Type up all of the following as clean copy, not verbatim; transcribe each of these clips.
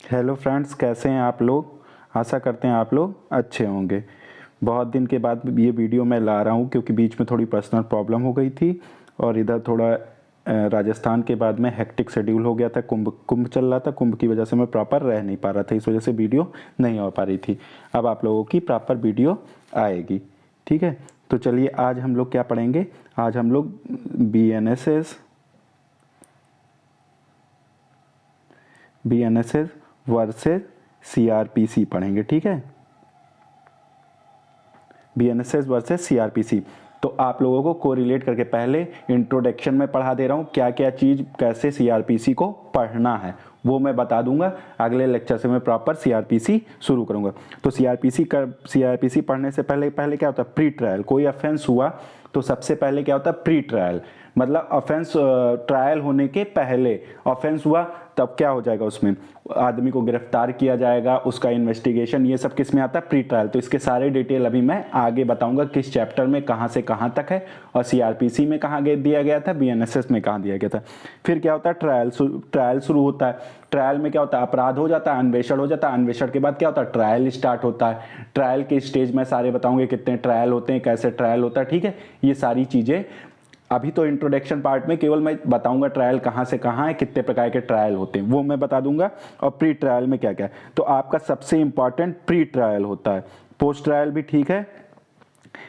Hello friends, कैसे हैं आप लोग। आशा करते हैं आप लोग अच्छे होंगे। बहुत दिन के बाद ये वीडियो मैं ला रहा हूँ क्योंकि बीच में थोड़ी पर्सनल प्रॉब्लम हो गई थी और इधर थोड़ा राजस्थान के बाद में हेक्टिक शेड्यूल हो गया था। कुंभ चल रहा था। कुंभ की वजह से मैं प्रॉपर रह नहीं पा रहा था, इस वजह से वीडियो नहीं हो पा रही थी। अब आप लोगों की प्रॉपर वीडियो आएगी, ठीक है। तो चलिए आज हम लोग क्या पढ़ेंगे। आज हम लोग BNSS वर्सेस CRPC पढ़ेंगे, ठीक है। BNSS versus CRPC। तो आप लोगों को कोरिलेट करके पहले इंट्रोडक्शन में पढ़ा दे रहा हूँ, क्या क्या चीज़ कैसे CRPC को पढ़ना है वो मैं बता दूंगा। अगले लेक्चर से मैं प्रॉपर CRPC शुरू करूंगा। तो CRPC पढ़ने से पहले पहले क्या होता है, प्री ट्रायल। कोई ऑफेंस हुआ तो सबसे पहले क्या होता है, प्री ट्रायल। मतलब ऑफेंस ट्रायल होने के पहले ऑफेंस हुआ तब क्या हो जाएगा, उसमें आदमी को गिरफ्तार किया जाएगा, उसका इन्वेस्टिगेशन, ये सब किस में आता है, प्री ट्रायल। तो इसके सारे डिटेल अभी मैं आगे बताऊंगा किस चैप्टर में कहां से कहां तक है और CRPC में कहां दिया गया था, BNSS में कहां दिया गया था। फिर क्या होता है, ट्रायल शुरू होता है। ट्रायल में क्या होता है, अपराध हो जाता है, अन्वेषण हो जाता है। अन्वेषण के बाद क्या होता है, ट्रायल स्टार्ट होता है। ट्रायल के स्टेज में सारे बताऊंगे कितने ट्रायल होते हैं, कैसे ट्रायल होता है, ठीक है। ये सारी चीजें अभी तो इंट्रोडक्शन पार्ट में केवल मैं बताऊंगा ट्रायल कहां से कहां है, कितने प्रकार के ट्रायल होते हैं वो मैं बता दूंगा, और प्री ट्रायल में क्या क्या है। तो आपका सबसे इंपॉर्टेंट प्री ट्रायल होता है। पोस्ट ट्रायल भी ठीक है,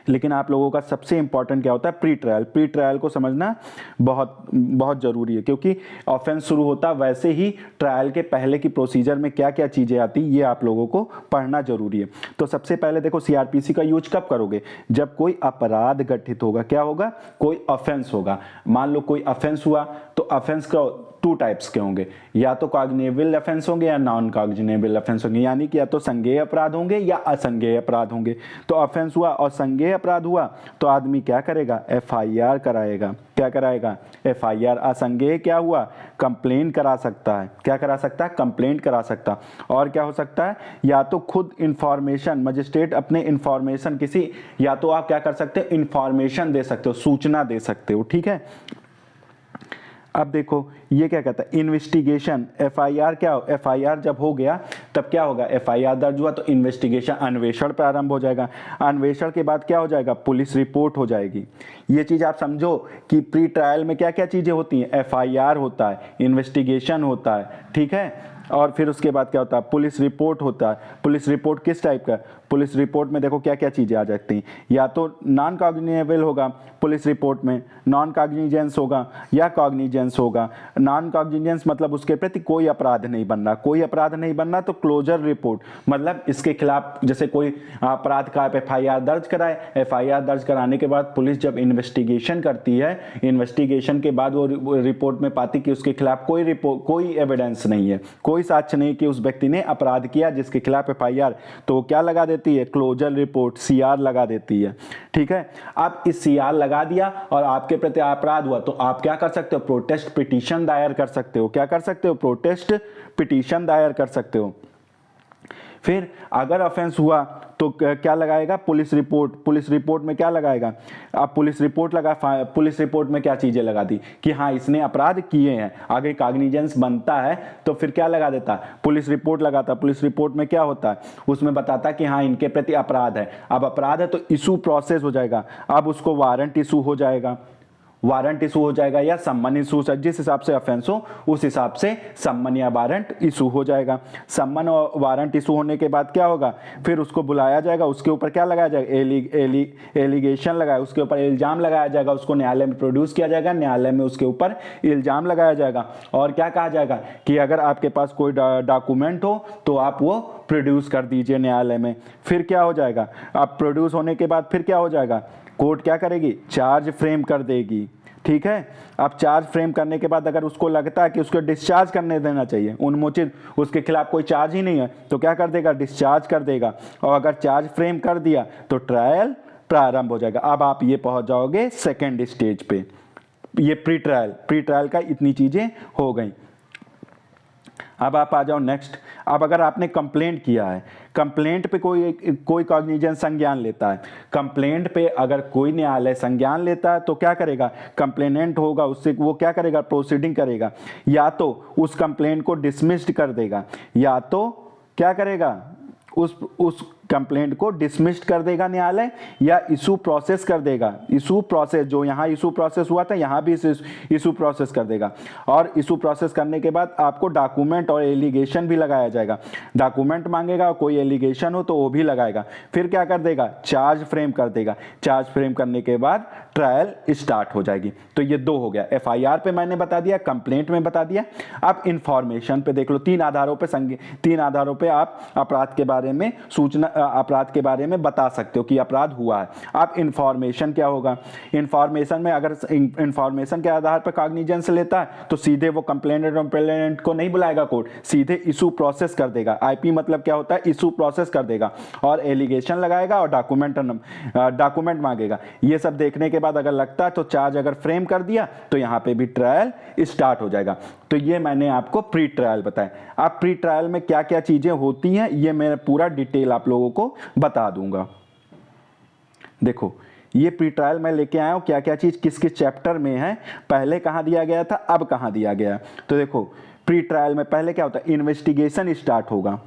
लेकिन आप लोगों का सबसे इंपॉर्टेंट क्या होता है, प्री ट्रायल। प्री ट्रायल को समझना बहुत बहुत जरूरी है, क्योंकि ऑफेंस शुरू होता है वैसे ही ट्रायल के पहले की प्रोसीजर में क्या क्या चीजें आती ये आप लोगों को पढ़ना जरूरी है। तो सबसे पहले देखो, CRPC का यूज कब करोगे, जब कोई अपराध घटित होगा। क्या होगा, कोई ऑफेंस होगा। मान लो कोई ऑफेंस हुआ तो ऑफेंस का टू टाइप्स के होंगे, या तो कॉग्निजेबल ऑफेंस होंगे या नॉन कॉग्निजेबल ऑफेंस होंगे, यानी कि या तो संज्ञेय अपराध होंगे या असंज्ञेय अपराध होंगे। तो ऑफेंस हुआ और संज्ञेय अपराध हुआ तो आदमी क्या करेगा, FIR कराएगा। क्या कराएगा, FIR। असंज्ञेय क्या हुआ, कंप्लेन करा सकता है। क्या करा सकता है, कंप्लेंट करा सकता। और क्या हो सकता है, या तो खुद इंफॉर्मेशन, मजिस्ट्रेट अपने इंफॉर्मेशन किसी, या तो आप क्या कर सकते हो, इंफॉर्मेशन दे सकते हो, सूचना दे सकते हो, ठीक है। अब देखो ये क्या कहता है, इन्वेस्टिगेशन। FIR क्या हो, FIR जब हो गया तब क्या होगा, FIR दर्ज हुआ तो इन्वेस्टिगेशन, अन्वेषण प्रारंभ हो जाएगा। अन्वेषण के बाद क्या हो जाएगा, पुलिस रिपोर्ट हो जाएगी। ये चीज आप समझो कि प्री ट्रायल में क्या क्या चीजें होती हैं, FIR होता है, इन्वेस्टिगेशन होता है, ठीक है। और फिर उसके बाद क्या होता है, पुलिस रिपोर्ट होता है। पुलिस रिपोर्ट किस टाइप का, पुलिस रिपोर्ट में देखो क्या क्या चीजें आ जाती हैं, या तो नॉन कॉग्निजेबल होगा पुलिस रिपोर्ट में, नॉन कॉग्निजेंस होगा या कॉग्निजेंस होगा। नॉन कॉग्निजेंस मतलब उसके प्रति कोई अपराध नहीं बनना, कोई अपराध नहीं बनना तो क्लोजर रिपोर्ट, मतलब इसके खिलाफ जैसे कोई अपराध का FIR दर्ज कराए, FIR दर्ज कराने के बाद पुलिस जब इन्वेस्टिगेशन करती है, इन्वेस्टिगेशन के बाद वो रिपोर्ट में पाती कि उसके खिलाफ कोई एविडेंस नहीं है, कोई साक्ष्य नहीं कि उस व्यक्ति ने अपराध किया जिसके खिलाफ FIR, तो क्या लगा देती है, क्लोजर रिपोर्ट, CR लगा देती है, ठीक है। अब इस CR लगा दिया और आपके प्रति अपराध हुआ तो आप क्या कर सकते हो, प्रोटेस्ट पिटीशन दायर कर सकते हो। क्या कर सकते हो, प्रोटेस्ट पिटीशन दायर कर सकते हो। फिर अगर ऑफेंस हुआ तो क्या लगाएगा, पुलिस रिपोर्ट। पुलिस रिपोर्ट में क्या लगाएगा, अब पुलिस रिपोर्ट लगा, पुलिस रिपोर्ट में क्या चीजें लगा दी कि हाँ इसने अपराध किए हैं। आगे कॉग्निजेंस बनता है तो फिर क्या लगा देता, पुलिस रिपोर्ट लगाता। पुलिस रिपोर्ट में क्या होता है, उसमें बताता कि हाँ इनके प्रति अपराध है। अब अपराध है तो इशू प्रोसेस हो जाएगा, अब उसको वारंट इशू हो जाएगा, वारंट इशू हो जाएगा या सम्मन इशू, जिस हिसाब से ऑफेंस हो उस हिसाब से सम्मन या वारंट इशू हो जाएगा। सम्मन और वारंट इशू होने के बाद क्या होगा, फिर उसको बुलाया जाएगा, उसके ऊपर क्या लगाया जाएगा, एलिगेशन लगाया, उसके ऊपर इल्जाम लगाया जाएगा, उसको न्यायालय में प्रोड्यूस किया जाएगा, न्यायालय में उसके ऊपर इल्जाम लगाया जाएगा। और क्या कहा जाएगा कि अगर आपके पास कोई डॉक्यूमेंट हो तो आप वो प्रोड्यूस कर दीजिए न्यायालय में। फिर क्या हो जाएगा, अब प्रोड्यूस होने के बाद फिर क्या हो जाएगा, कोर्ट क्या करेगी, चार्ज फ्रेम कर देगी, ठीक है। अब चार्ज फ्रेम करने के बाद अगर उसको लगता है कि उसको डिस्चार्ज करने देना चाहिए, उन्मोचित, उसके खिलाफ कोई चार्ज ही नहीं है, तो क्या कर देगा, डिस्चार्ज कर देगा। और अगर चार्ज फ्रेम कर दिया तो ट्रायल प्रारंभ हो जाएगा। अब आप ये पहुंच जाओगे सेकेंड स्टेज पे। ये प्री ट्रायल का इतनी चीजें हो गई। अब आप आ जाओ नेक्स्ट। अब अगर आपने कंप्लेंट किया है, कंप्लेंट पे कोई कॉग्निजेंस संज्ञान लेता है, कंप्लेंट पे अगर कोई न्यायालय संज्ञान लेता है तो क्या करेगा, कंप्लेनेंट होगा उससे वो क्या करेगा, प्रोसीडिंग करेगा, या तो उस कंप्लेंट को डिसमिस्ड कर देगा, या तो क्या करेगा, उस कंप्लेंट को डिसमिस्ड कर देगा न्यायालय, या इशू प्रोसेस कर देगा। इशू प्रोसेस, जो यहाँ इशू प्रोसेस हुआ था यहाँ भी इशू प्रोसेस कर देगा। और इशू प्रोसेस करने के बाद आपको डॉक्यूमेंट और एलिगेशन भी लगाया जाएगा। डॉक्यूमेंट मांगेगा, कोई एलिगेशन हो तो वो भी लगाएगा। फिर क्या कर देगा, चार्ज फ्रेम कर देगा। चार्ज फ्रेम करने के बाद ट्रायल स्टार्ट हो जाएगी। तो ये दो हो गया, एफआईआर पे मैंने बता दिया, कंप्लेंट में बता दिया। अब इंफॉर्मेशन पे देख लो, तीन आधारों पे आप अपराध के बारे में अपराध के बारे में बता सकते हो कि अपराध हुआ है। अब इंफॉर्मेशन क्या होगा, इंफॉर्मेशन में अगर इंफॉर्मेशन के आधार पर कॉग्निजेंस लेता है तो सीधे वो कंप्लेनेंट को नहीं बुलाएगा कोर्ट, सीधे इशू प्रोसेस कर देगा। आईपी मतलब क्या होता है, इशू प्रोसेस कर देगा और एलिगेशन लगाएगा और डॉक्यूमेंट मांगेगा। ये सब देखने के बाद अगर लगता है तो चार्ज अगर फ्रेम कर दिया तो यहां पे भी ट्रायल स्टार्ट हो जाएगा। तो ये मैंने आपको प्री ट्रायल बताया। अब प्री ट्रायल में क्या क्या चीजें होती हैं ये मैं पूरा डिटेल आप लोगों को बता दूंगा। देखो ये प्री ट्रायल मैं लेके आया हूं, क्या क्या चीज किस किस चैप्टर में है, पहले कहां दिया गया था, अब कहां दिया गया। तो देखो प्री ट्रायल में पहले क्या होता है, इन्वेस्टिगेशन स्टार्ट होगा।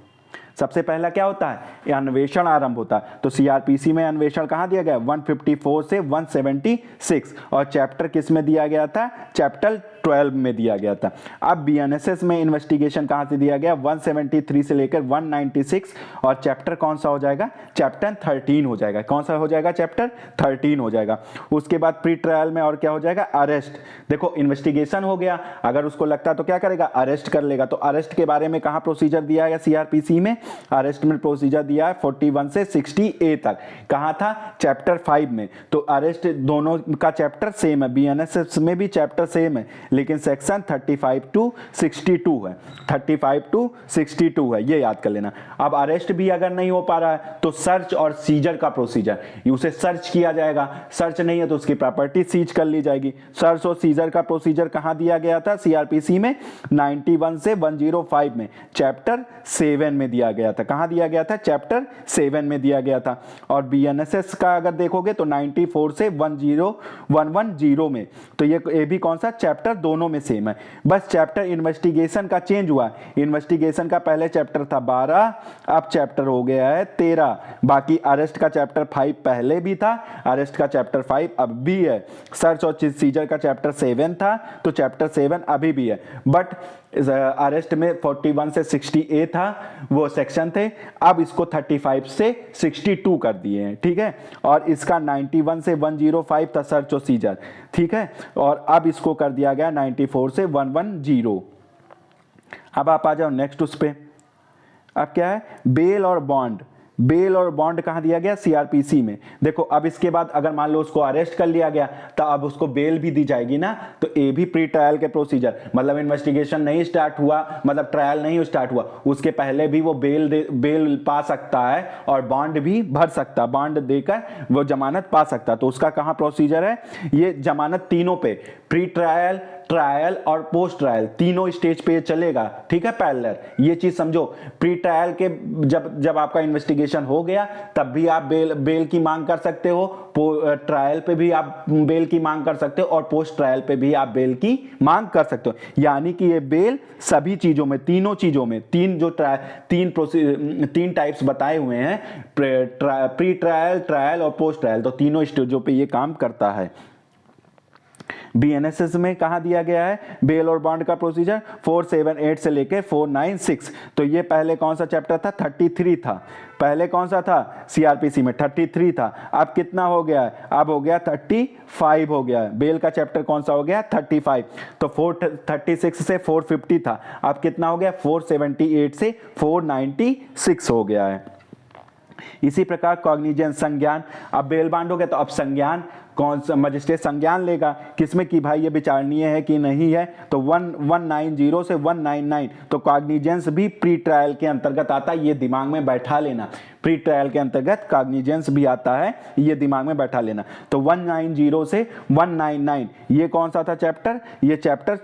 सबसे पहला क्या होता है, अन्वेषण आरंभ होता है। तो सीआरपीसी में अन्वेषण कहां दिया गया, 154 से 176, और चैप्टर किस में दिया गया था, चैप्टर 12 में दिया गया था। अब बीएनएसएस में इन्वेस्टिगेशन कहां से दिया गया, 173 से लेकर 196, और चैप्टर कौन सा हो जाएगा, चैप्टर 13 हो जाएगा। कौन सा हो जाएगा, चैप्टर 13 हो जाएगा। उसके बाद प्री ट्रायल में और क्या हो जाएगा, अरेस्ट। देखो इन्वेस्टिगेशन हो गया, अगर उसको लगता है तो क्या करेगा, अरेस्ट कर लेगा। तो अरेस्ट के बारे में कहां प्रोसीजर दिया है सीआरपीसी में, अरेस्ट में प्रोसीजर दिया है 41 से 60A तक। कहां था, चैप्टर 5 में। तो अरेस्ट दोनों का चैप्टर सेम है, बीएनएसएस में भी चैप्टर सेम है, लेकिन सेक्शन 35 टू 62 है, 35 टू 62 है, ये याद कर लेना। अब अरेस्ट भी अगर नहीं हो पा रहा है तो सर्च और सीजर का प्रोसीजर, उसे सर्च किया जाएगा, सर्च नहीं है तो उसकी प्रॉपर्टी सीज कर ली जाएगी। सर्च और सीजर का प्रोसीजर कहां दिया गया था सीआरपीसी में, 91 से 105 में, चैप्टर 7 में दिया गया था। कहां दिया गया था, चैप्टर 7 में दिया गया था। और बीएनएसएस का अगर देखोगे तो 94 से 110 में। तो ये भी कौन सा, चैप्टर दोनों में सेम है, बस चैप्टर इन्वेस्टिगेशन का चेंज हुआ। इन्वेस्टिगेशन का पहले चैप्टर था 12, अब चैप्टर हो गया है 13। बाकी अरेस्ट का चैप्टर 5 पहले भी था, अरेस्ट का चैप्टर 5 अब भी है। सर्च और सीजर का चैप्टर 7 था, तो चैप्टर 7 अभी भी है। बट अरेस्ट में 41 से 60A था, वो सेक्शन थे, अब इसको 35 से 62 कर दिए हैं, ठीक है। और इसका 91 से 105 था सर्च और सीजर, ठीक है, और अब इसको कर दिया गया 94 से 110। अब आप आ जाओ नेक्स्ट उस पे। अब क्या है, बेल और बॉन्ड। बेल और बॉन्ड कहां दिया गया, सीआरपीसी में। देखो अब इसके बाद अगर मान लो उसको अरेस्ट कर लिया गया तो अब उसको बेल भी दी जाएगी ना, तो ये भी प्री ट्रायल के प्रोसीजर, मतलब इन्वेस्टिगेशन नहीं स्टार्ट हुआ, मतलब ट्रायल नहीं स्टार्ट हुआ, उसके पहले भी वो बेल पा सकता है और बॉन्ड भी भर सकता है, बॉन्ड देकर वो जमानत पा सकता है। तो उसका कहां प्रोसीजर है, ये जमानत तीनों पे, प्री ट्रायल, ट्रायल और पोस्ट ट्रायल तीनों स्टेज पे चलेगा, ठीक है, पैरेलल। ये चीज समझो, प्री ट्रायल के जब आपका इन्वेस्टिगेशन हो गया तब भी आप बेल की मांग कर सकते हो, ट्रायल पे भी आप बेल की मांग कर सकते हो, और पोस्ट ट्रायल पे भी आप बेल की मांग कर सकते हो। यानी कि ये बेल सभी चीजों में, तीनों चीजों में, तीन टाइप्स बताए हुए हैं, प्री ट्रायल, ट्रायल और पोस्ट ट्रायल, तो तीनों स्टेजों पे ये काम करता है। बीएनएसएस में कहां दिया गया है, बेल और बॉन्ड का प्रोसीजर 478 से लेकर 496। तो ये पहले कौन सा चैप्टर था, 33 था। पहले कौन सा था, सीआरपीसी में 33 था। अब कितना हो गया है, अब हो गया 35 हो गया है। बेल का चैप्टर कौन सा हो गया, 35। तो 436 से 450 था, अब कितना हो गया, 478 से 496 हो गया है। इसी प्रकार कॉग्निजेंस, संज्ञान। अब बेल बॉन्ड हो गया तो अब संज्ञान, कौन सा मजिस्ट्रेट संज्ञान लेगा किसमें कि भाई ये विचारणीय है कि नहीं है, तो 190 से 199। तो कॉग्निजेंस भी प्री ट्रायल के अंतर्गत आता है, ये दिमाग में बैठा लेना, प्री ट्रायल के अंतर्गत कॉग्निजेंस भी आता है, ये दिमाग में बैठा लेना। तो 190 से 199 ये कौन सा था चैप्टर, ये चैप्टर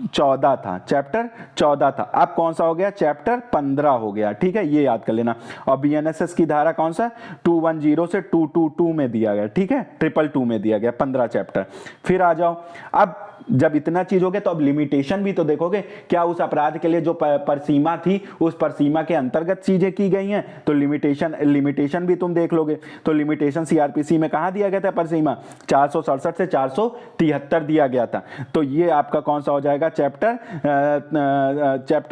14 था, चैप्टर 14 था। अब कौन सा हो गया, चैप्टर 15 हो गया। ठीक है, ये याद कर लेना। और बीएनएसएस की धारा कौन सा, 210 से 222 में दिया गया। ठीक है, 222 में दिया गया 15 चैप्टर। फिर आ जाओ, अब जब इतना चीज हो गया तो अब लिमिटेशन भी तो देखोगे, क्या उस अपराध के लिए जो परसीमा थी उस परसीमा के अंतर्गत चीजें की गई हैं, तो लिमिटेशन भी तुम देख लोगे। तो लिमिटेशन सीआरपीसी में कहां दिया गया था, परसीमा 467 से 473 दिया गया था। तो ये आपका कौन सा हो जाएगा, चैप्टर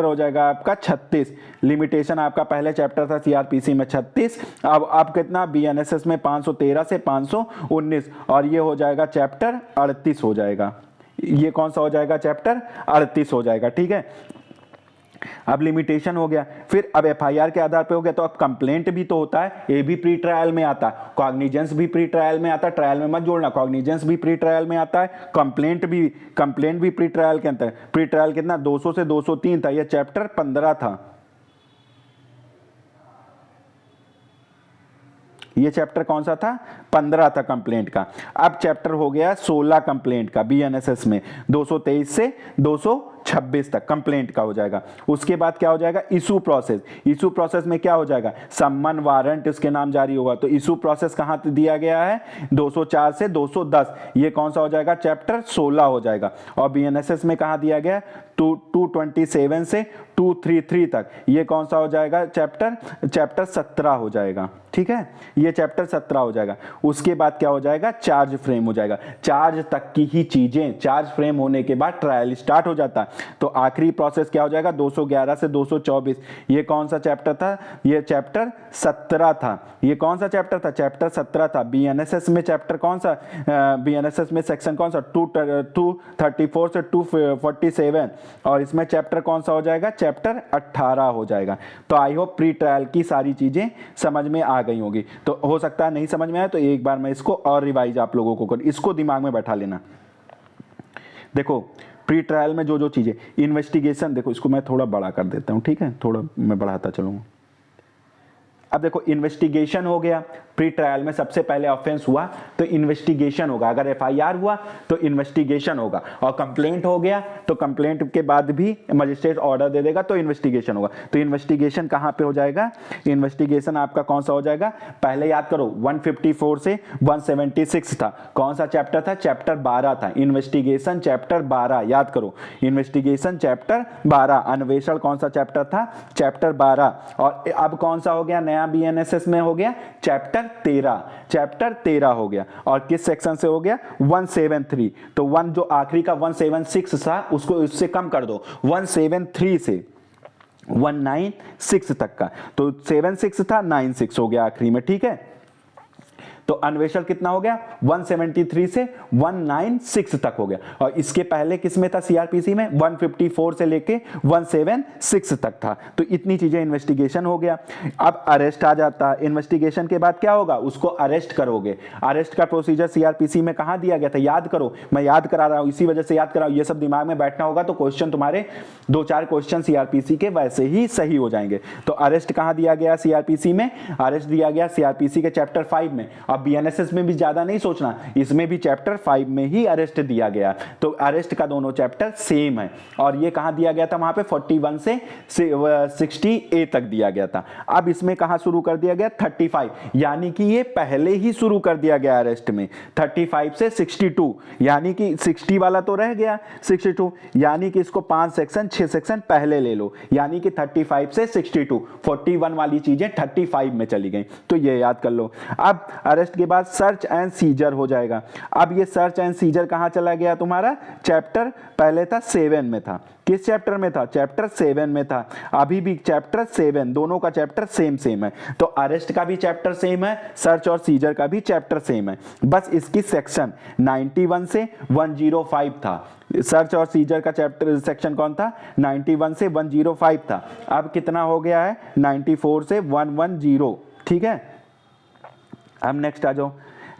हो जाएगा आपका 36। लिमिटेशन आपका पहले चैप्टर था सीआरपीसी में 36, अब कितना बीएनएसएस में 513 से 519, और ये हो जाएगा चैप्टर 38 हो जाएगा। ये कौन सा हो जाएगा, चैप्टर 38 हो जाएगा। ठीक है, अब लिमिटेशन हो गया। फिर अब एफआईआर के आधार पे हो गया, तो अब कंप्लेंट भी तो होता है, ये भी प्री ट्रायल में आता है, कॉग्निजेंस भी प्री ट्रायल में आता है, ट्रायल में मत जोड़ना, कॉग्निजेंस भी प्री ट्रायल में आता है, कंप्लेंट भी प्री ट्रायल के अंदर। प्री ट्रायल कितना, 200 से 203 था, ये चैप्टर 15 था। ये चैप्टर कौन सा था, 15 था कंप्लेंट का। अब चैप्टर हो गया 16 कंप्लेंट का बीएनएसएस में, 223 से 226 तक कंप्लेंट का हो जाएगा। उसके बाद क्या हो जाएगा, इशू प्रोसेस। इशू प्रोसेस में क्या हो जाएगा, सम्मन वारंट उसके नाम जारी होगा। तो इशू प्रोसेस कहां दिया गया है, 204 से 210, ये कौन सा हो जाएगा, चैप्टर 16 हो जाएगा। और बीएनएसएस में कहां दिया गया, 227 से 233 तक, ये कौन सा हो जाएगा, चैप्टर 17 हो जाएगा। ठीक है, ये चैप्टर 17 हो जाएगा। उसके बाद क्या हो जाएगा, चार्ज फ्रेम हो जाएगा। चार्ज तक की ही चीजें, चार्ज फ्रेम होने के बाद ट्रायल स्टार्ट हो जाता है। तो आखिरी प्रोसेस क्या हो जाएगा, 211 से 224, ये कौन सा चैप्टर था, ये चैप्टर 17 था। ये कौन सा चैप्टर था, चैप्टर 17 था। बीएनएसएस में चैप्टर कौन सा, बीएनएसएस में सेक्शन कौन सा, 234 से 247, और इसमें चैप्टर कौन सा हो जाएगा, चैप्टर 18 हो जाएगा। तो आई होप प्री ट्रायल की सारी चीजें समझ में आ गई होगी। तो हो सकता है नहीं समझ में आए तो एक बार मैं इसको और रिवाइज आप लोगों को कर, इसको दिमाग में बैठा लेना। देखो प्री ट्रायल में जो जो चीजें, इन्वेस्टिगेशन, देखो इसको मैं थोड़ा बड़ा कर देता हूं। ठीक है, थोड़ा मैं बढ़ाता चलूंगा। अब देखो इन्वेस्टिगेशन हो गया, प्री ट्रायल में सबसे पहले ऑफेंस हुआ तो इन्वेस्टिगेशन होगा, अगर एफआईआर हुआ तो इन्वेस्टिगेशन होगा, और कंप्लेंट हो गया तो कंप्लेंट के बाद भी मजिस्ट्रेट ऑर्डर दे देगा तो इन्वेस्टिगेशन होगा। तो इन्वेस्टिगेशन कहां पे हो जाएगा, इन्वेस्टिगेशन आपका कौन सा हो जाएगा, पहले याद करो 154 से 176 था, कौन सा चैप्टर था, चैप्टर 12 था। इन्वेस्टिगेशन चैप्टर 12 याद करो, इन्वेस्टिगेशन चैप्टर 12, अन्वेषण कौन सा चैप्टर था, चैप्टर 12। और अब कौन सा हो गया, नया बीएनएसएस में हो गया चैप्टर 13 हो गया। और किस सेक्शन से हो गया, 173। तो वन जो आखिरी का 176 था उसको उससे कम कर दो, 173 से 196 तक का, तो 76 था, 96 हो गया आखिरी में। ठीक है, तो अन्वेषण कितना हो गया, 173 से 196 तक हो गया। और इसके पहले किसमें था, सीआरपीसी में 154 से लेके 176 तक था। तो इतनी चीजें इन्वेस्टिगेशन हो गया। अब अरेस्ट आ जाता है, इन्वेस्टिगेशन के बाद क्या होगा, उसको अरेस्ट करोगे। अरेस्ट का प्रोसीजर सीआरपीसी में कहां दिया गया था, याद करो, मैं याद करा रहा हूं, इसी वजह से याद करा रहा हूं। ये सब दिमाग में बैठना होगा तो क्वेश्चन तुम्हारे 2-4 क्वेश्चन सीआरपीसी के वैसे ही सही हो जाएंगे। तो अरेस्ट कहां दिया गया सीआरपीसी में, अरेस्ट दिया गया सीआरपीसी के चैप्टर 5 में। बीएनएसएस में भी ज्यादा नहीं सोचना, इसमें भी चैप्टर 5 में ही अरेस्ट दिया गया। तो अरेस्ट का दोनों चैप्टर सेम है। और ये कहां दिया गया था, वहां पे 41 से 60A तक दिया गया था। अब इसमें कहां शुरू कर दिया गया, 35, यानी कि ये पहले ही शुरू कर दिया गया अरेस्ट में। 35 से 62, यानी कि 60 वाला तो रह गया, 62, यानी कि इसको 5 सेक्शन 6 सेक्शन पहले ले लो, यानी कि 35 से 62, 41 वाली चीजें 35 में चली गई। तो ये याद कर लो। अब अरेस्ट के बाद सर्च एंड सीजर हो जाएगा। अब ये सर्च एंड सीजर कहां चला गया तुम्हारा, चैप्टर पहले था 7 में था। किस चैप्टर में था, चैप्टर 7 में था। अभी भी चैप्टर 7, दोनों का चैप्टर सेम है। तो अरेस्ट का भी चैप्टर सेम है, सर्च और सीजर का भी चैप्टर सेम है। बस इसकी सेक्शन 91 से 105 था। सर्च और सीजर का चैप्टर सेक्शन कौन था, 91 से 105 था। अब कितना हो गया है, 94 से 110। ठीक है, अब नेक्स्ट आ जाओ।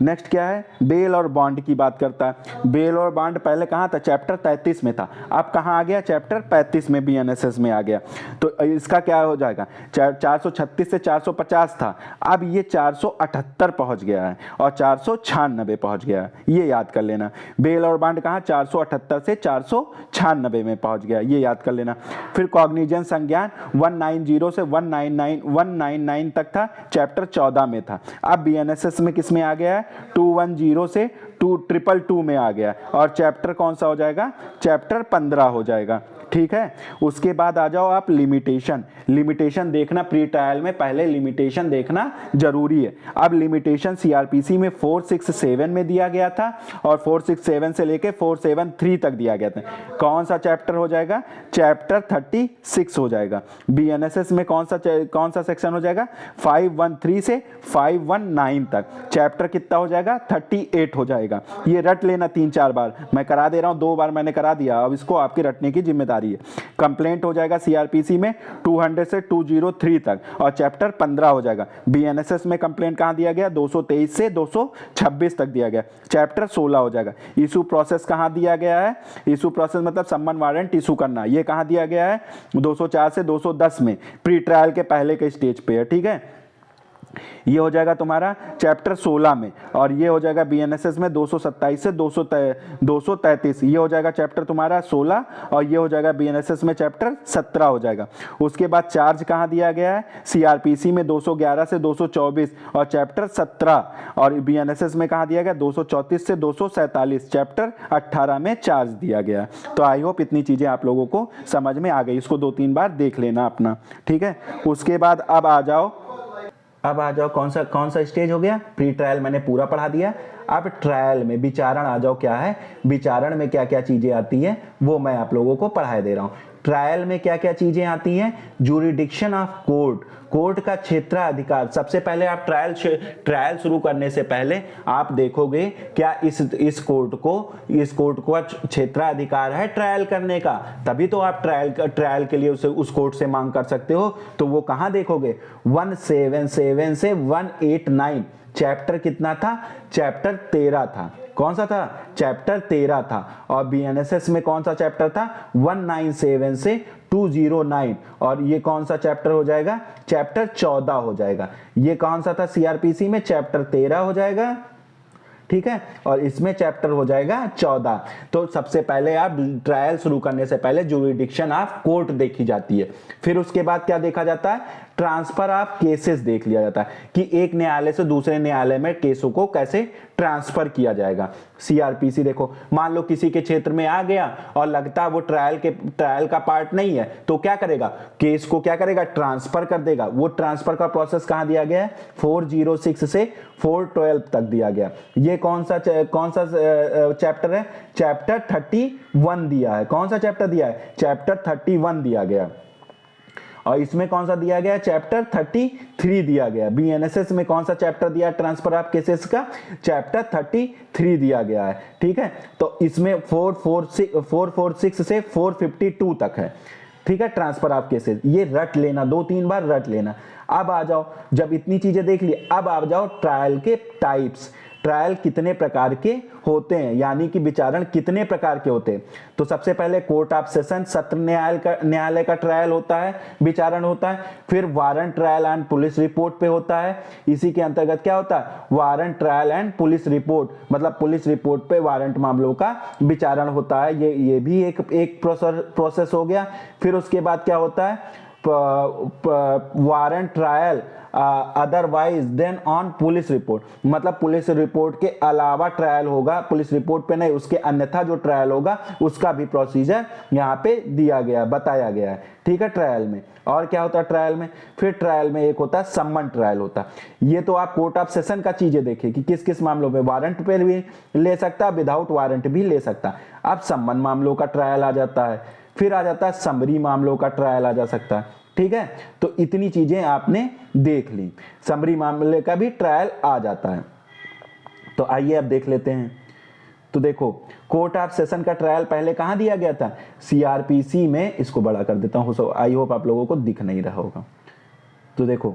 नेक्स्ट क्या है, बेल और बॉन्ड की बात करता है। बेल और बॉन्ड पहले कहाँ था, चैप्टर 33 में था, अब कहाँ आ गया, चैप्टर 35 में बीएनएसएस में आ गया। तो इसका क्या हो जाएगा, 436 से 450 था, अब ये 478 पहुंच गया है और 496 पहुंच गया है, ये याद कर लेना। बेल और बॉन्ड कहाँ, 478 से 496 में पहुंच गया, ये याद कर लेना। फिर कॉग्निजेंस संज्ञान 190 से 199 तक था, चैप्टर 14 में था। अब बीएनएसएस में किस में आ गया है, 210 से 222 में आ गया और चैप्टर कौन सा हो जाएगा, चैप्टर 15 हो जाएगा। ठीक है, उसके बाद आ जाओ आप लिमिटेशन। लिमिटेशन देखना प्री ट्रायल में, पहले लिमिटेशन देखना जरूरी है। अब लिमिटेशन सीआरपीसी में 467 में दिया गया था और 467 से लेके 473 तक दिया गया था। कौन सा चैप्टर हो जाएगा, चैप्टर 36 हो जाएगा। बीएनएसएस में कौन सा सेक्शन हो जाएगा, 513 से 519 तक। चैप्टर कितना हो जाएगा, 38 हो जाएगा। ये रट लेना 3-4 बार, मैं करा दे रहा हूं, 2 बार मैंने करा दिया, अब इसको आपकी रटने की जिम्मेदारी है। कंप्लेंट हो जाएगा सीआरपीसी में 200 से 203 तक और चैप्टर 15 हो जाएगा। बीएनएसएस में कंप्लेंट कहां दिया गया, 223 से 226 तक दिया गया, चैप्टर 16 हो जाएगा। इशू प्रोसेस कहां दिया गया है, इशू प्रोसेस मतलब सम्मन वारंट इशू करना, ये कहां दिया गया है, 204 से 210 में, प्री ट्रायल के पहले के स्टेज पे है। ठीक है, ये हो जाएगा तुम्हारा चैप्टर 16 में और ये हो जाएगा बीएनएसएस में 227 से 233, ये हो जाएगा चैप्टर तुम्हारा 16 और ये हो जाएगा बीएनएसएस में चैप्टर 17 हो जाएगा। उसके बाद चार्ज कहाँ दिया गया है, सीआरपीसी में 211 से 224 और चैप्टर 17 और बीएनएसएस में कहाँ दिया गया, 234 से 247, चैप्टर 18 में चार्ज दिया गया। तो आई होप इतनी चीजें आप लोगों को समझ में आ गई, इसको 2-3 बार देख लेना अपना। ठीक है, उसके बाद अब आ जाओ कौन सा स्टेज हो गया, प्री ट्रायल मैंने पूरा पढ़ा दिया। अब ट्रायल में विचारण आ जाओ, क्या है विचारण में क्या क्या चीजें आती है वो मैं आप लोगों को पढ़ा दे रहा हूं। ट्रायल में क्या क्या चीजें आती हैं, जूरिडिक्शन ऑफ कोर्ट, कोर्ट का क्षेत्राधिकार। सबसे पहले आप ट्रायल शुरू करने से पहले आप देखोगे क्या इस कोर्ट को क्षेत्राधिकार है ट्रायल करने का, तभी तो आप ट्रायल के लिए उस कोर्ट से मांग कर सकते हो। तो वो कहां देखोगे, 177 से 189, चैप्टर कितना था, चैप्टर 13 था। कौन सा था, चैप्टर 13 था। और बीएनएसएस में कौन सा चैप्टर था, 197 से 209 और ये कौन सा चैप्टर हो जाएगा, चैप्टर 14 हो जाएगा। ये कौन सा था सीआरपीसी में, चैप्टर 13 हो जाएगा। ठीक है, और इसमें चैप्टर हो जाएगा 14। तो सबसे पहले आप ट्रायल शुरू करने से पहले जुरिडिक्शन ऑफ कोर्ट देखी जाती है। फिर उसके बाद क्या देखा जाता है, ट्रांसफर ऑफ केसेस देख लिया जाता है कि एक न्यायालय से दूसरे न्यायालय में केसों को कैसे ट्रांसफर किया जाएगा। सीआरपीसी देखो, मान लो किसी के क्षेत्र में आ गया और लगता है वो ट्रायल का पार्ट नहीं है, तो क्या करेगा, केस को क्या करेगा, ट्रांसफर कर देगा। वो ट्रांसफर का प्रोसेस कहां दिया गया है, 406 से 412 तक दिया गया। ये कौन सा चैप्टर है, चैप्टर 31 दिया है। कौन सा चैप्टर दिया है, चैप्टर 31 दिया गया। और इसमें कौन सा दिया गया, चैप्टर 33 दिया गया। बीएनएसएस में कौन सा चैप्टर दिया ट्रांसफर ऑफ केसेस का, चैप्टर 33 दिया गया है। ठीक है, तो इसमें 446 से 452 तक है। ठीक है, ट्रांसफर ऑफ केसेस, ये रट लेना, 2-3 बार रट लेना। अब आ जाओ, जब इतनी चीजें देख ली, अब आ जाओ ट्रायल के टाइप्स। ट्रायल कितने प्रकार के होते हैं, यानी कि विचारण कितने प्रकार के होते हैं। तो सबसे पहले कोर्ट ऑफ सेशन, सत्र न्यायालय का ट्रायल होता है, विचारण होता है। फिर warrant trial and police report पे होता है। इसी के अंतर्गत क्या होता है, warrant trial and police report, मतलब पुलिस रिपोर्ट पे वारंट मामलों का विचारण होता है। ये भी एक प्रोसेस हो गया। फिर उसके बाद क्या होता है, warrant trial otherwise then on police report, मतलब पुलिस रिपोर्ट के अलावा ट्रायल होगा, पुलिस रिपोर्ट पे नहीं, उसके अन्यथा जो ट्रायल होगा उसका भी प्रोसीजर यहाँ पे दिया गया, बताया गया है। ठीक है, ट्रायल में और क्या होता है ट्रायल में, फिर ट्रायल में एक होता है सम्मन ट्रायल होता है। ये तो आप कोर्ट ऑफ सेशन का चीजें देखें कि किस किस मामलों में वारंट पे भी ले सकता, विदाउट वारंट भी ले सकता। अब सम्मन मामलों का ट्रायल आ जाता है, फिर आ जाता है समरी मामलों का ट्रायल आ जा सकता है। ठीक है, तो इतनी चीजें आपने देख ली, समरी मामले का भी ट्रायल आ जाता है। तो आइए अब देख लेते हैं। तो देखो, कोर्ट ऑफ सेशन का ट्रायल पहले कहां दिया गया था, सीआरपीसी में। इसको बड़ा कर देता हूं, आई होप आप लोगों को दिख नहीं रहा होगा। तो देखो,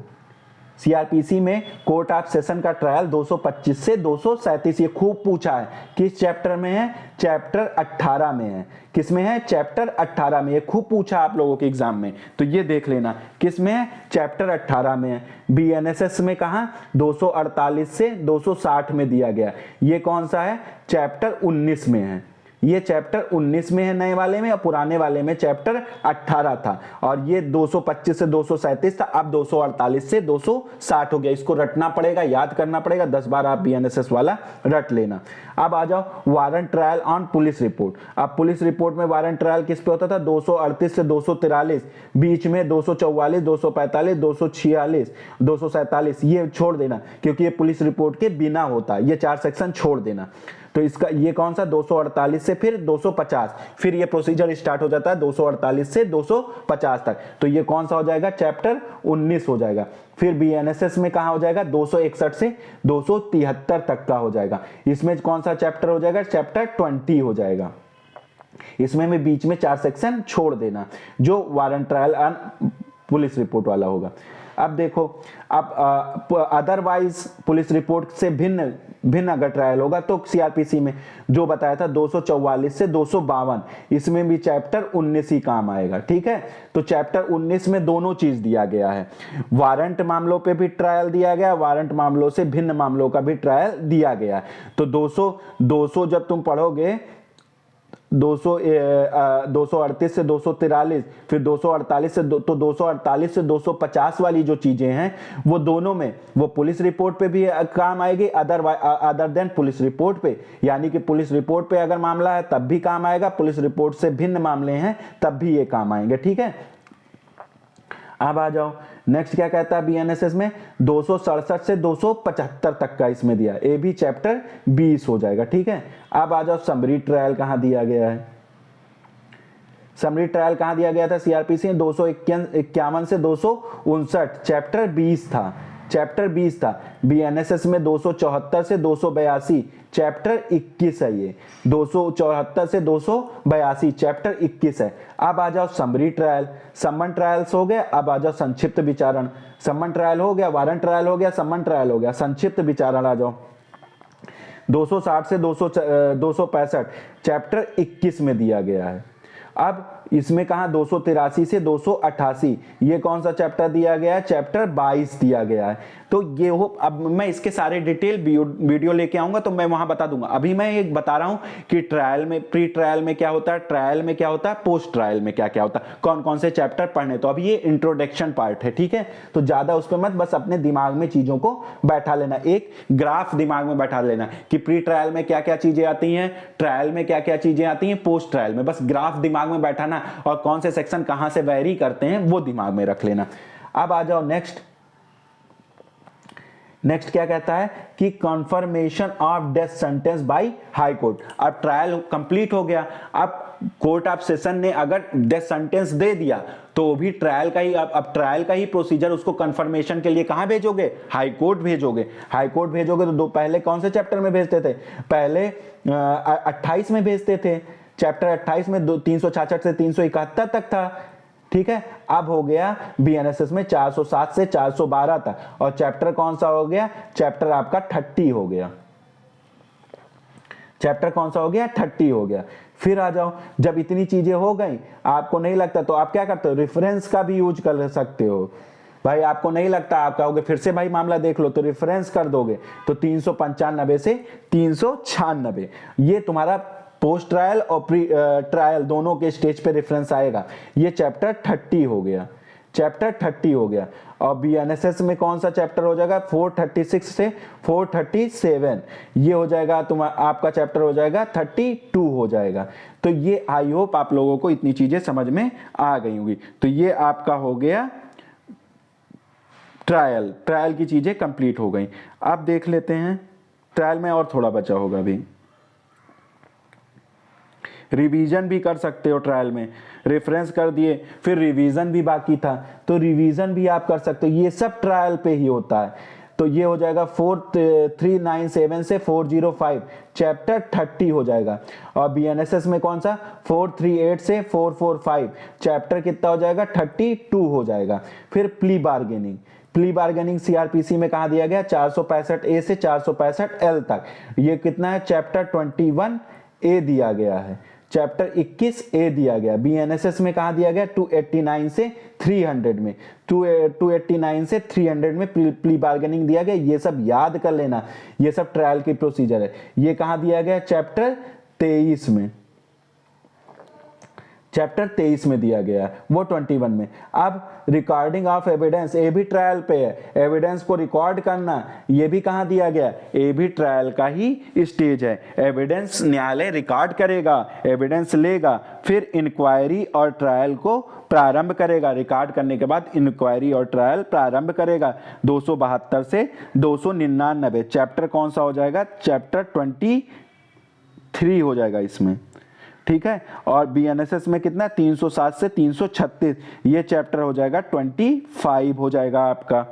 सीआरपीसी में कोर्ट ऑफ सेशन का ट्रायल 225 से 237 ये खूब पूछा है। किस चैप्टर में है? चैप्टर 18 में है। किस में है? चैप्टर 18 में। ये खूब पूछा आप लोगों के एग्जाम में, तो ये देख लेना किस में है? चैप्टर 18 में है। बीएनएसएस में कहा 248 से 260 में दिया गया। ये कौन सा है? चैप्टर 19 में है। ये चैप्टर 19 में है नए वाले में, और पुराने वाले में चैप्टर 18 था। और ये 225 से 237 था, अब 248 से 260 हो गया। इसको रटना पड़ेगा, याद करना पड़ेगा, 10 बार आप बीएनएसएस वाला रट लेना। अब आ जाओ warrant trial on police report. अब पुलिस रिपोर्ट में वारंट ट्रायल किस पे होता था? 238 से 243, बीच में 244, 245, 246, 247 ये छोड़ देना, क्योंकि ये पुलिस रिपोर्ट के बिना होता है। ये 4 सेक्शन छोड़ देना। तो इसका ये कौन सा? 248 से फिर 250, फिर ये प्रोसीजर स्टार्ट हो जाता है 248 से 250 तक। तो ये कौन सा हो जाएगा? चैप्टर 19 हो जाएगा। फिर बीएनएसएस में कहां हो जाएगा? 261 से 273 तक का हो जाएगा। इसमें कौन सा चैप्टर हो जाएगा? चैप्टर 20 हो जाएगा। इसमें मैं बीच में 4 सेक्शन छोड़ देना, जो warrant trial on police report वाला होगा। अब देखो, अब अदरवाइज पुलिस रिपोर्ट से भिन्न अगर ट्रायल होगा तो सीआरपीसी में जो बताया था 244 से 252, इसमें भी चैप्टर 19 ही काम आएगा। ठीक है, तो चैप्टर 19 में दोनों चीज दिया गया है। वारंट मामलों पे भी ट्रायल दिया गया, वारंट मामलों से भिन्न मामलों का भी ट्रायल दिया गया है। तो 200 जब तुम पढ़ोगे 238 से 243, फिर 248 से तो 248 से 250 वाली जो चीजें हैं वो दोनों में वो पुलिस रिपोर्ट पे भी काम आएगी, अदर देन पुलिस रिपोर्ट पे। यानी कि पुलिस रिपोर्ट पे अगर मामला है तब भी काम आएगा, पुलिस रिपोर्ट से भिन्न मामले हैं तब भी ये काम आएंगे। ठीक है, अब आ जाओ नेक्स्ट क्या कहता है बीएनएसएस में? 267 से 275 तक का इसमें दिया, ये भी चैप्टर 20 हो जाएगा। ठीक है, अब आ जाओ समरी ट्रायल कहां दिया गया है? समरी ट्रायल कहां दिया गया था सीआरपीसी में? 251 से 259, चैप्टर 20 था। चैप्टर 20 था। बीएनएसएस में 274 से 282, चैप्टर 21 है। ये 274 से 282 चैप्टर 21 है। अब आ जाओ समरी ट्रायल, समन ट्रायल्स हो गए। अब आ जाओ संक्षिप्त विचारण। समन ट्रायल हो गया, वारंट ट्रायल हो गया, समन ट्रायल हो गया, संक्षिप्त विचारण आ जाओ। 260 से 265 चैप्टर 21 में दिया गया है। अब इसमें कहा 283 से 288, ये कौन सा चैप्टर दिया गया है? चैप्टर 22 दिया गया है। तो ये हो, अब मैं इसके सारे डिटेल वीडियो लेके आऊंगा तो मैं वहां बता दूंगा। अभी मैं एक बता रहा हूं कि ट्रायल में, प्री ट्रायल में क्या होता है, ट्रायल में क्या होता है, पोस्ट ट्रायल में क्या क्या होता है, कौन कौन से चैप्टर पढ़ने। तो अभी ये इंट्रोडक्शन पार्ट है। ठीक है, तो ज्यादा उस पर मत, बस अपने दिमाग में चीजों को बैठा लेना, एक ग्राफ दिमाग में बैठा लेना कि प्री ट्रायल में क्या क्या चीजें आती हैं, ट्रायल में क्या क्या चीजें आती हैं, पोस्ट ट्रायल में। बस ग्राफ दिमाग में बैठाना और कौन से सेक्शन कहां से वेरी करते हैं वो दिमाग में रख लेना। अब आ जाओ नेक्स्ट क्या कहता है कि confirmation of death sentence by high court. अब ट्रायल कंप्लीट हो गया, अब कोर्ट ऑफ सेशन ने अगर डेथ सेंटेंस दे दिया तो भी ट्रायल का ही, अब ट्रायल का ही प्रोसीजर उसको कंफर्मेशन के लिए कहां भेजोगे? हाई कोर्ट भेजोगे। हाई कोर्ट भेजोगे तो पहले कौन से चैप्टर में भेजते थे? पहले 28 में भेजते थे। चैप्टर 28 में 366 से 371 तक था। ठीक है, अब हो गया बीएनएसएस में 407 से 412 तक, और चैप्टर कौन सा हो गया? चैप्टर आपका 30 हो गया। चैप्टर कौन सा हो गया? 30 हो गया। फिर आ जाओ, जब इतनी चीजें हो गई आपको नहीं लगता तो आप क्या करते हो? रेफरेंस का भी यूज कर सकते हो। भाई आपको नहीं लगता, आप कहोगे फिर से भाई मामला देख लो, तो रेफरेंस कर दोगे तो 395 से 396 ये तुम्हारा पोस्ट ट्रायल और प्री ट्रायल दोनों के स्टेज पे रेफरेंस आएगा। ये चैप्टर 30 हो गया। चैप्टर 30 हो गया। और बीएनएसएस में कौन सा चैप्टर हो जाएगा? 436 से 437 ये हो जाएगा, आपका चैप्टर हो जाएगा 32 हो जाएगा। तो ये आई होप आप लोगों को इतनी चीजें समझ में आ गई होंगी। तो ये आपका हो गया ट्रायल की चीजें कंप्लीट हो गई। अब देख लेते हैं ट्रायल में और थोड़ा बचा होगा अभी। रिवीजन भी कर सकते हो ट्रायल में, रेफरेंस कर दिए, फिर रिवीजन भी बाकी था तो रिवीजन भी आप कर सकते हो। ये सब ट्रायल पे ही होता है। तो ये हो जाएगा 4397 से 405, चैप्टर 30 हो जाएगा। और बीएनएसएस में कौन सा 438 से 445, चैप्टर कितना हो जाएगा 32 हो जाएगा। फिर plea bargaining, plea bargaining CrPC में कहा दिया गया 465 ए से 465 एल तक, ये कितना है चैप्टर 21 ए दिया गया है, चैप्टर 21 ए दिया गया। बीएनएसएस में कहा दिया गया 289 से 300 में, 289 से 300 में प्ली बार्गेनिंग दिया गया। ये सब याद कर लेना, ये सब ट्रायल की प्रोसीजर है। ये कहां दिया गया चैप्टर 23 में, चैप्टर 23 में दिया गया है, वो 21 में। अब रिकॉर्डिंग ऑफ एविडेंस, ये भी ट्रायल पे है, एविडेंस को रिकॉर्ड करना, ये भी कहां दिया गया, ये भी ट्रायल का ही स्टेज है। एविडेंस न्यायालय रिकॉर्ड करेगा, एविडेंस लेगा, फिर इंक्वायरी और ट्रायल को प्रारंभ करेगा। रिकॉर्ड करने के बाद इंक्वायरी और ट्रायल प्रारंभ करेगा। 272 से 299, चैप्टर कौन सा हो जाएगा, चैप्टर 23 हो जाएगा इसमें, ठीक है। और बीएनएसएस में कितना 307 से 336, ये चैप्टर हो जाएगा 25 हो जाएगा आपका।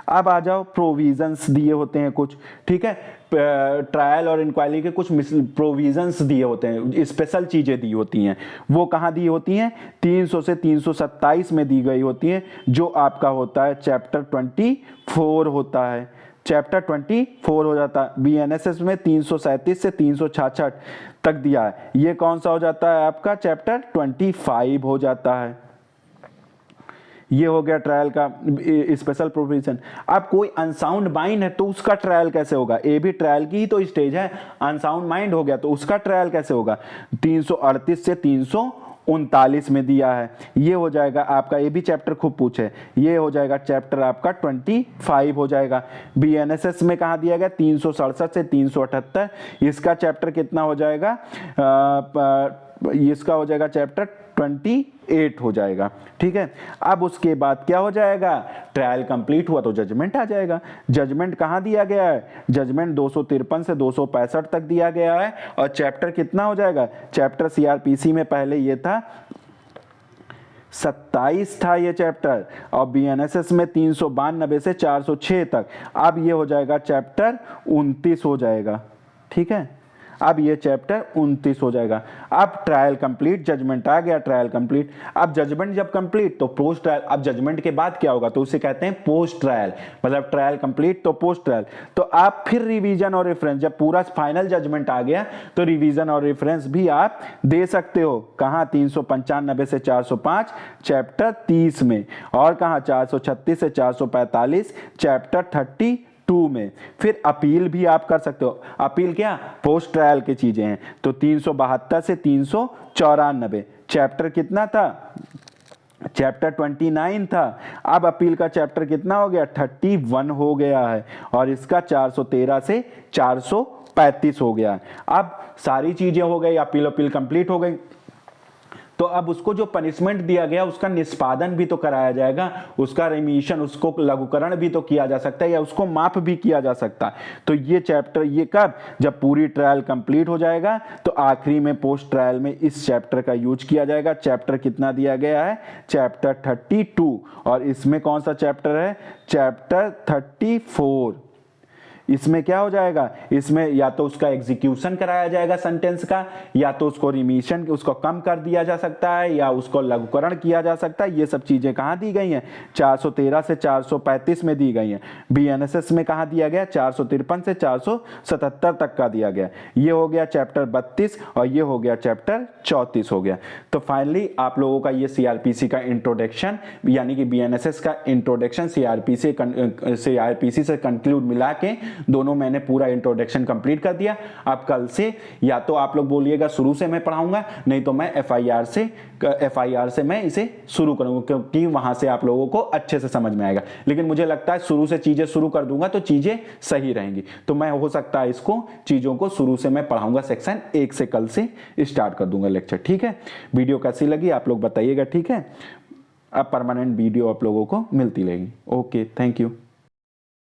अब आ जाओ, प्रोविजंस दिए होते हैं कुछ, ठीक है। ट्रायल और इंक्वायरी के कुछ प्रोविजंस दिए होते हैं, स्पेशल चीजें दी होती हैं, वो कहाँ दी होती हैं 300 से 327 में दी गई होती हैं, जो आपका होता है चैप्टर 24 होता है, चैप्टर 24 हो जाता है। बीएनएसएस में 337 से 366 तक दिया है, ये कौन सा हो जाता है आपका चैप्टर 25 हो जाता है। ये हो गया ट्रायल का स्पेशल प्रोविजन। अब कोई अनसाउंड माइंड है तो उसका ट्रायल कैसे होगा, ये भी ट्रायल की ही तो स्टेज है। अनसाउंड माइंड हो गया तो उसका ट्रायल कैसे होगा, 338 से 339 में दिया है, ये हो जाएगा आपका, ये भी चैप्टर खूब पूछे, ये हो जाएगा चैप्टर आपका 25 हो जाएगा। बीएनएसएस में कहा दिया गया 367 से 378, इसका चैप्टर कितना हो जाएगा, इसका हो जाएगा चैप्टर 28 हो जाएगा, ठीक है। अब उसके बाद क्या हो जाएगा, ट्रायल कंप्लीट हुआ तो जजमेंट आ जाएगा। जजमेंट कहां दिया गया है, जजमेंट 253 से 265 तक दिया गया है। और चैप्टर कितना हो जाएगा, चैप्टर सीआरपीसी में पहले ये था 27 था ये चैप्टर, और बीएनएसएस में 392 से 406 तक, अब ये हो जाएगा चैप्टर 29 हो जाएगा, ठीक है। अब ये चैप्टर 29 हो जाएगा। अब ट्रायल कंप्लीट, जजमेंट आ गया, ट्रायल कंप्लीट। अब जजमेंट जब कंप्लीट तो पोस्ट ट्रायल, अब जजमेंट के बाद क्या होगा तो उसे कहते हैं पोस्ट ट्रायल, मतलब ट्रायल कंप्लीट तो पोस्ट ट्रायल। तो आप फिर रिवीजन और रेफरेंस, जब पूरा फाइनल जजमेंट आ गया तो रिवीजन और रेफरेंस भी आप दे सकते हो। कहाँ 395 से 405 चैप्टर 30 में, और कहाँ 436 से 445 चैप्टर 32 में। फिर अपील भी आप कर सकते हो। अपील क्या, पोस्ट ट्रायल की चीजें हैं, तो 372 से 394 चैप्टर कितना था, चैप्टर 29 था। अब अपील का चैप्टर कितना हो गया 31 हो गया है, और इसका 413 से 435 हो गया। अब सारी चीजें हो गई, अपील कंप्लीट हो गई, तो अब उसको जो पनिशमेंट दिया गया उसका निष्पादन भी तो कराया जाएगा, उसका रिमिशन, उसको लघुकरण भी तो किया जा सकता है, या उसको माफ भी किया जा सकता है। तो ये चैप्टर, ये कब, जब पूरी ट्रायल कंप्लीट हो जाएगा तो आखिरी में पोस्ट ट्रायल में इस चैप्टर का यूज किया जाएगा। चैप्टर कितना दिया गया है, चैप्टर 32, और इसमें कौन सा चैप्टर है, चैप्टर 34। इसमें क्या हो जाएगा, इसमें या तो उसका एग्जीक्यूशन कराया जाएगा सेंटेंस का, या तो उसको रिमिशन, उसको कम कर दिया जा सकता है, या उसको लघुकरण किया जा सकता है। ये सब चीजें कहाँ दी गई हैं, 413 से 435 में दी गई हैं। बीएनएसएस में कहाँ दिया गया, 453 से 477 तक का दिया गया। ये हो गया चैप्टर 32, और ये हो गया चैप्टर 34 हो गया। तो फाइनली आप लोगों का ये सीआरपीसी का इंट्रोडक्शन, यानी कि बीएनएसएस का इंट्रोडक्शन सीआरपीसी से कंक्लूड मिला के दोनों मैंने पूरा इंट्रोडक्शन कंप्लीट कर दिया। अब कल से या तो आप लोग बोलिएगा शुरू से मैं पढ़ाऊंगा, नहीं तो मैं एफआईआर से मैं इसे शुरू करूंगा, क्योंकि वहां से आप लोगों को अच्छे से समझ में आएगा। लेकिन मुझे लगता है शुरू से चीजें शुरू कर दूंगा तो चीजें सही रहेंगी, तो मैं हो सकता है इसको चीजों को शुरू से मैं पढ़ाऊंगा, सेक्शन 1 से कल से स्टार्ट कर दूंगा लेक्चर, ठीक है। वीडियो कैसी लगी आप लोग बताइएगा, ठीक है। अब परमानेंट वीडियो आप लोगों को मिलती रहेगी। Okay, thank you.